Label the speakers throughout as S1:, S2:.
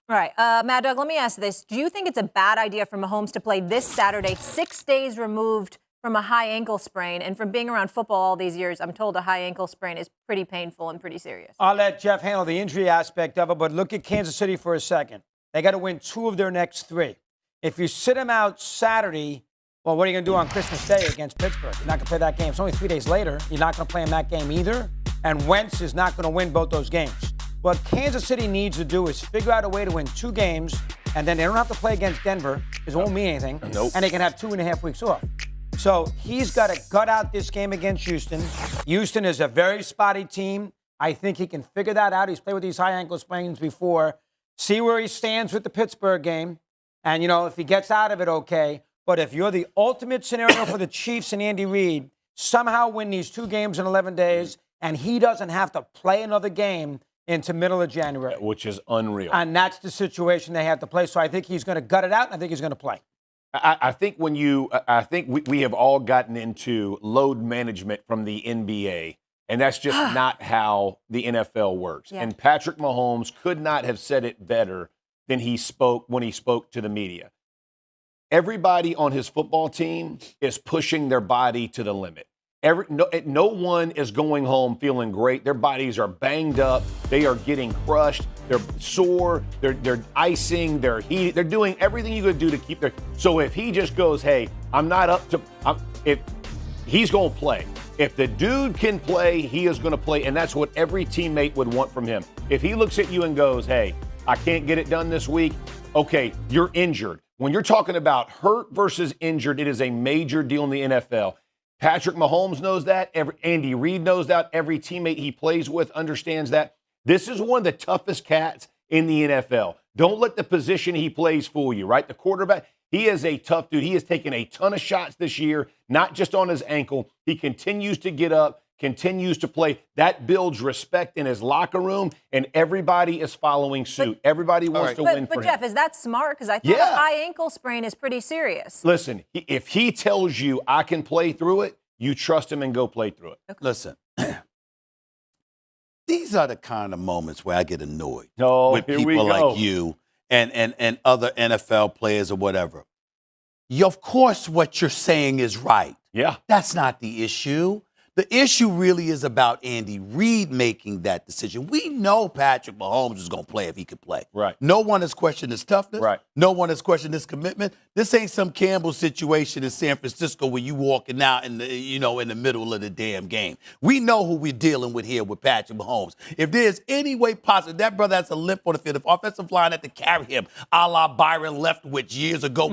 S1: Right. Mad Dog, let me ask this. Do you think it's a bad idea for Mahomes to play this Saturday, 6 days removed from a high ankle sprain? And from being around football all these years, I'm told a high ankle sprain is pretty painful and pretty serious.
S2: I'll let Jeff handle the injury aspect of it, but look at Kansas City for a second. They got to win 2 of their next 3. If you sit him out Saturday, well, what are you going to do on Christmas Day against Pittsburgh? You're not going to play that game. It's only 3 days later. You're not going to play in that game either. And Wentz is not going to win both those games. What Kansas City needs to do is figure out a way to win 2 games, and then they don't have to play against Denver because it won't mean anything.
S3: Nope.
S2: And they can have 2.5 weeks off. So he's got to gut out this game against Houston. Houston is a very spotty team. I think he can figure that out. He's played with these high ankle sprains before. See where he stands with the Pittsburgh game. And, if he gets out of it, okay. But if you're the ultimate scenario for the Chiefs and Andy Reid, somehow win these 2 games in 11 days, and he doesn't have to play another game into middle of January.
S3: Which is unreal.
S2: And that's the situation they have to play. So I think he's going to gut it out, and I think he's going to play.
S3: I think we have all gotten into load management from the NBA, and that's just not how the NFL works.
S1: Yeah.
S3: And Patrick Mahomes could not have said it better than he spoke when he spoke to the media. Everybody on his football team is pushing their body to the limit. No one is going home feeling great. Their bodies are banged up. They are getting crushed. They're sore. They're icing. They're heated. They're doing everything you could do to keep their. So if he just goes, hey, I'm not up to. If he's going to play. If the dude can play, he is going to play, and that's what every teammate would want from him. If he looks at you and goes, hey, I can't get it done this week. Okay, you're injured. When you're talking about hurt versus injured, it is a major deal in the NFL. Patrick Mahomes knows that. Andy Reid knows that. Every teammate he plays with understands that. This is one of the toughest cats in the NFL. Don't let the position he plays fool you, right? The quarterback, he is a tough dude. He has taken a ton of shots this year, not just on his ankle. He continues to get up, continues to play. That builds respect in his locker room, and everybody is following suit. Everybody wants to win for him.
S1: But Jeff, is that smart? Because I thought a high ankle sprain is pretty serious.
S3: Listen, if he tells you I can play through it, you trust him and go play through it.
S4: Okay. Listen, these are the kind of moments where I get annoyed with
S3: here
S4: people like you and other NFL players or whatever. Of course, what you're saying is right.
S3: Yeah.
S4: That's not the issue. The issue really is about Andy Reid making that decision. We know Patrick Mahomes is going to play if he could play.
S3: Right.
S4: No one has questioned his toughness.
S3: Right.
S4: No one has questioned his commitment. This ain't some Campbell situation in San Francisco where you walking out in the middle of the damn game. We know who we're dealing with here with Patrick Mahomes. If there's any way possible, that brother has a limp on the field. If offensive line had to carry him, a la Byron Leftwich years ago,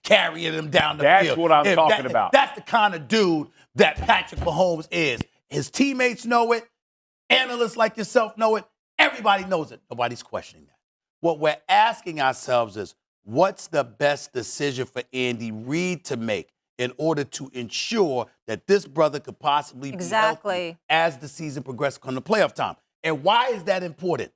S4: carrying him down the field.
S3: That's what I'm talking about.
S4: That's the kind of dude that Patrick Mahomes is. His teammates know it. Analysts like yourself know it. Everybody knows it. Nobody's questioning that. What we're asking ourselves is, what's the best decision for Andy Reid to make in order to ensure that this brother could possibly be healthy as the season progresses come to playoff time? And why is that important?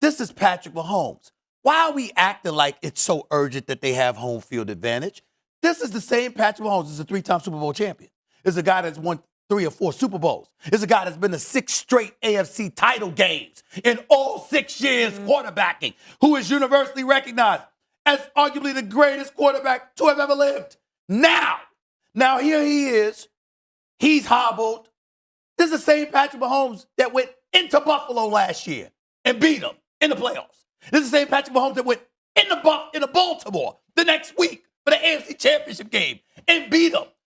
S4: This is Patrick Mahomes. Why are we acting like it's so urgent that they have home field advantage? This is the same Patrick Mahomes. This is a 3-time Super Bowl champion. Is a guy that's won 3 or 4 Super Bowls. Is a guy that's been to 6 straight AFC title games in all 6 years quarterbacking, who is universally recognized as arguably the greatest quarterback to have ever lived. Now here he is. He's hobbled. This is the same Patrick Mahomes that went into Buffalo last year and beat them in the playoffs. This is the same Patrick Mahomes that went into Baltimore the next week for the AFC Championship game